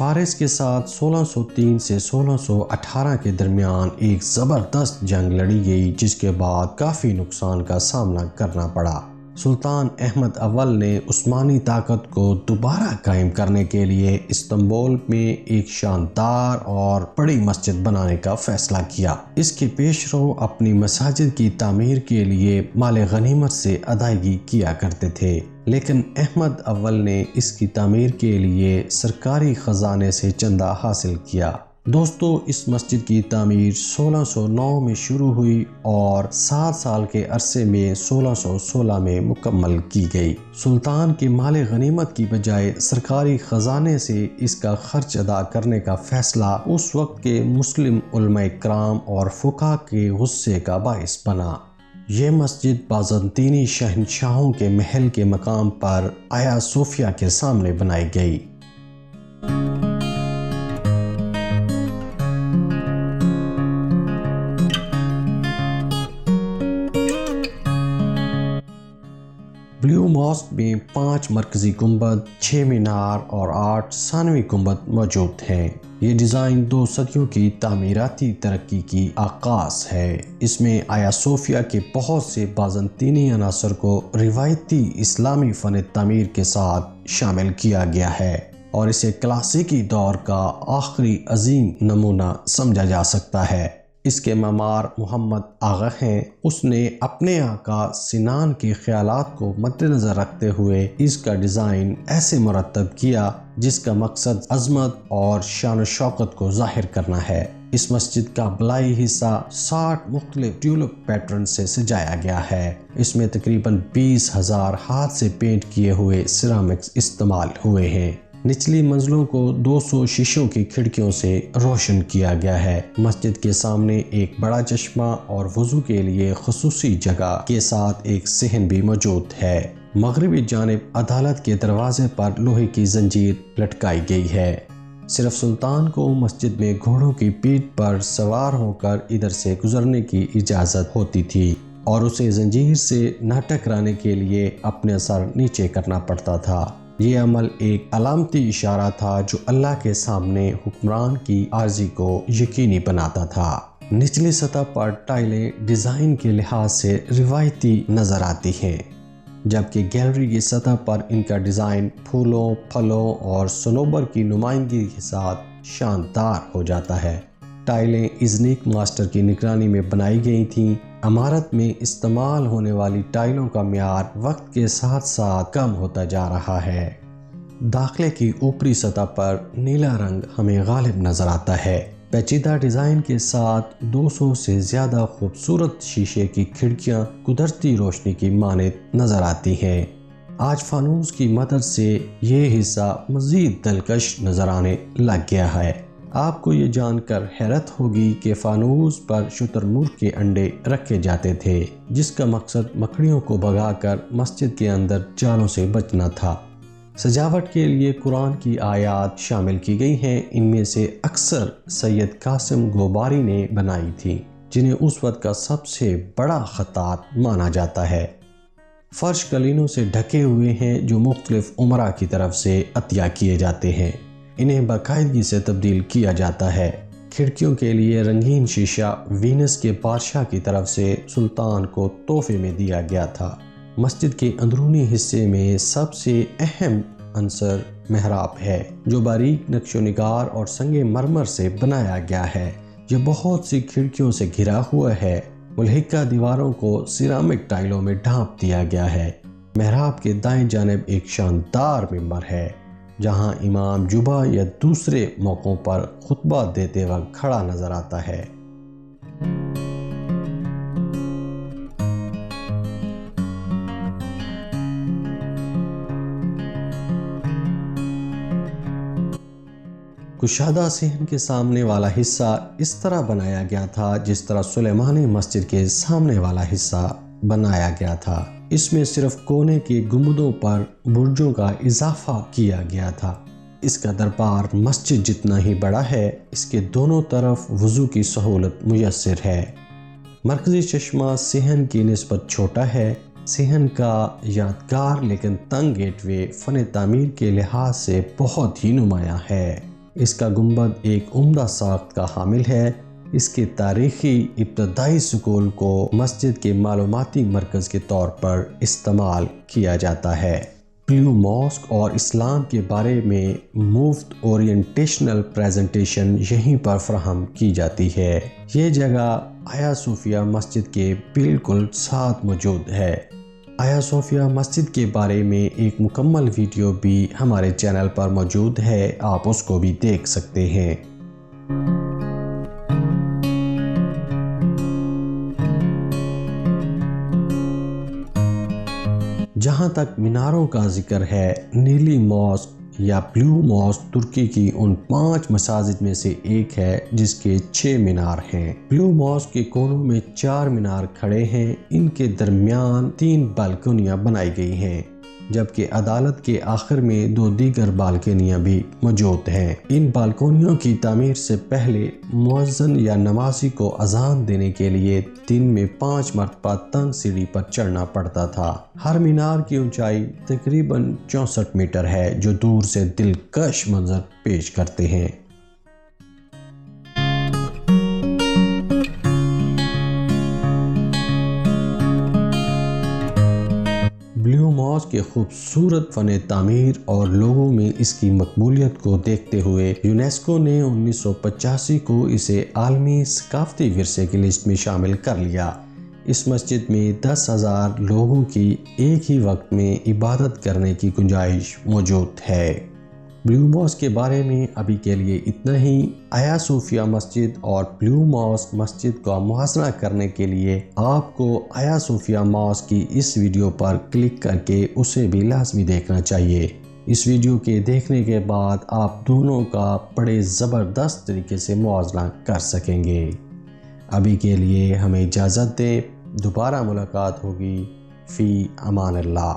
فارس کے ساتھ 1603 سے 1618 کے درمیان ایک زبردست جنگ لڑی گئی، جس کے بعد کافی نقصان کا سامنا کرنا پڑا۔ سلطان احمد اول نے عثمانی طاقت کو دوبارہ قائم کرنے کے لیے استنبول میں ایک شاندار اور بڑی مسجد بنانے کا فیصلہ کیا۔ اس کے پیش رو اپنی مساجد کی تعمیر کے لیے مال غنیمت سے ادائیگی کیا کرتے تھے، لیکن احمد اول نے اس کی تعمیر کے لیے سرکاری خزانے سے چندہ حاصل کیا۔ دوستو، اس مسجد کی تعمیر 1609 میں شروع ہوئی اور 7 سال کے عرصے میں 1616 میں مکمل کی گئی۔ سلطان کے مال غنیمت کی بجائے سرکاری خزانے سے اس کا خرچ ادا کرنے کا فیصلہ اس وقت کے مسلم علماء کرام اور فقہا کے غصے کا باعث بنا۔ یہ مسجد بازنطینی شہنشاہوں کے محل کے مقام پر آیا صوفیہ کے سامنے بنائی گئی۔ بلیو ماسک میں 5 مرکزی گنبد، 6 مینار اور 8 ثانوی گنبد موجود ہیں۔ یہ ڈیزائن 2 صدیوں کی تعمیراتی ترقی کی عکاس ہے۔ اس میں آیا صوفیہ کے بہت سے بازنطینی عناصر کو روایتی اسلامی فن تعمیر کے ساتھ شامل کیا گیا ہے اور اسے کلاسیکی دور کا آخری عظیم نمونہ سمجھا جا سکتا ہے۔ اس کے معمار محمد آغا ہیں۔ اس نے اپنے آقا سنان کے خیالات کو مد نظر رکھتے ہوئے اس کا ڈیزائن ایسے مرتب کیا جس کا مقصد عظمت اور شان و شوکت کو ظاہر کرنا ہے۔ اس مسجد کا بلائی حصہ 60 مختلف ٹیولپ پیٹرن سے سجایا گیا ہے۔ اس میں تقریباً 20,000 ہاتھ سے پینٹ کیے ہوئے سیرامکس استعمال ہوئے ہیں۔ نچلی منزلوں کو 200 شیشوں کی کھڑکیوں سے روشن کیا گیا ہے۔ مسجد کے سامنے ایک بڑا چشمہ اور وضو کے لیے خصوصی جگہ کے ساتھ ایک صحن بھی موجود ہے۔ مغربی جانب عدالت کے دروازے پر لوہے کی زنجیر لٹکائی گئی ہے۔ صرف سلطان کو مسجد میں گھوڑوں کی پیٹھ پر سوار ہو کر ادھر سے گزرنے کی اجازت ہوتی تھی اور اسے زنجیر سے نہ ٹکرانے کے لیے اپنے سر نیچے کرنا پڑتا تھا۔ یہ عمل ایک علامتی اشارہ تھا جو اللہ کے سامنے حکمران کی عاجزی کو یقینی بناتا تھا۔ نچلی سطح پر ٹائلیں ڈیزائن کے لحاظ سے روایتی نظر آتی ہیں، جبکہ گیلری کی سطح پر ان کا ڈیزائن پھولوں، پھلوں اور صنوبر کی نمائندگی کے ساتھ شاندار ہو جاتا ہے۔ ٹائلیں ازنیک ماسٹر کی نگرانی میں بنائی گئی تھیں۔ عمارت میں استعمال ہونے والی ٹائلوں کا معیار وقت کے ساتھ ساتھ کم ہوتا جا رہا ہے۔ داخلے کی اوپری سطح پر نیلا رنگ ہمیں غالب نظر آتا ہے۔ پیچیدہ ڈیزائن کے ساتھ 200 سے زیادہ خوبصورت شیشے کی کھڑکیاں قدرتی روشنی کی مانند نظر آتی ہیں۔ آج فانوس کی مدد سے یہ حصہ مزید دلکش نظر آنے لگ گیا ہے۔ آپ کو یہ جان کر حیرت ہوگی کہ فانوس پر شتر مرغ کے انڈے رکھے جاتے تھے، جس کا مقصد مکڑیوں کو بھگا کر مسجد کے اندر جالوں سے بچنا تھا۔ سجاوٹ کے لیے قرآن کی آیات شامل کی گئی ہیں۔ ان میں سے اکثر سید قاسم گوباری نے بنائی تھی، جنہیں اس وقت کا سب سے بڑا خطاط مانا جاتا ہے۔ فرش قالینوں سے ڈھکے ہوئے ہیں جو مختلف عمرا کی طرف سے عطیہ کیے جاتے ہیں۔ انہیں باقاعدگی سے تبدیل کیا جاتا ہے۔ کھڑکیوں کے لیے رنگین شیشہ وینس کے بادشاہ کی طرف سے سلطان کو تحفے میں دیا گیا تھا۔ مسجد کے اندرونی حصے میں سب سے اہم عنصر محراب ہے، جو باریک نقش و نگار اور سنگ مرمر سے بنایا گیا ہے۔ یہ بہت سی کھڑکیوں سے گھرا ہوا ہے۔ ملحقہ دیواروں کو سیرامک ٹائلوں میں ڈھانپ دیا گیا ہے۔ محراب کے دائیں جانب ایک شاندار ممبر ہے، جہاں امام جمعہ یا دوسرے موقعوں پر خطبہ دیتے وقت کھڑا نظر آتا ہے۔ کشادہ صحن کے سامنے والا حصہ اس طرح بنایا گیا تھا جس طرح سلیمانی مسجد کے سامنے والا حصہ بنایا گیا تھا۔ اس میں صرف کونے کے گنبدوں پر برجوں کا اضافہ کیا گیا تھا۔ اس کا دربار مسجد جتنا ہی بڑا ہے۔ اس کے دونوں طرف وضو کی سہولت میسر ہے۔ مرکزی چشمہ صحن کی نسبت چھوٹا ہے۔ صحن کا یادگار لیکن تنگ گیٹ وے فن تعمیر کے لحاظ سے بہت ہی نمایاں ہے۔ اس کا گنبد ایک عمدہ ساخت کا حامل ہے۔ اس کے تاریخی ابتدائی سکول کو مسجد کے معلوماتی مرکز کے طور پر استعمال کیا جاتا ہے۔ بلیو ماسک اور اسلام کے بارے میں مفت اورینٹیشنل پریزنٹیشن یہیں پر فراہم کی جاتی ہے۔ یہ جگہ آیا صوفیہ مسجد کے بالکل ساتھ موجود ہے۔ آیا صوفیہ مسجد کے بارے میں ایک مکمل ویڈیو بھی ہمارے چینل پر موجود ہے، آپ اس کو بھی دیکھ سکتے ہیں۔ جہاں تک میناروں کا ذکر ہے، نیلی ماسک یا بلیو ماسک ترکی کی ان 5 مساجد میں سے ایک ہے جس کے 6 مینار ہیں۔ بلیو ماسک کے کونوں میں 4 مینار کھڑے ہیں، ان کے درمیان 3 بالکنیاں بنائی گئی ہیں، جبکہ عدالت کے آخر میں 2 دیگر بالکنیاں بھی موجود ہیں۔ ان بالکنیوں کی تعمیر سے پہلے مؤذن یا نمازی کو اذان دینے کے لیے دن میں 5 مرتبہ تنگ سیڑھی پر چڑھنا پڑتا تھا۔ ہر مینار کی اونچائی تقریباً 64 میٹر ہے، جو دور سے دلکش منظر پیش کرتے ہیں۔ بلیو ماسک کے خوبصورت فن تعمیر اور لوگوں میں اس کی مقبولیت کو دیکھتے ہوئے یونیسکو نے 1985 کو اسے عالمی ثقافتی ورثے کی لسٹ میں شامل کر لیا۔ اس مسجد میں 10,000 لوگوں کی ایک ہی وقت میں عبادت کرنے کی گنجائش موجود ہے۔ بلیو ماسک کے بارے میں ابھی کے لیے اتنا ہی۔ آیا صوفیہ مسجد اور بلیو ماسک مسجد کا موازنہ کرنے کے لیے آپ کو آیا صوفیہ ماسک کی اس ویڈیو پر کلک کر کے اسے بھی لازمی دیکھنا چاہیے۔ اس ویڈیو کے دیکھنے کے بعد آپ دونوں کا بڑے زبردست طریقے سے موازنہ کر سکیں گے۔ ابھی کے لیے ہمیں اجازت دیں، دوبارہ ملاقات ہوگی۔ فی امان اللہ۔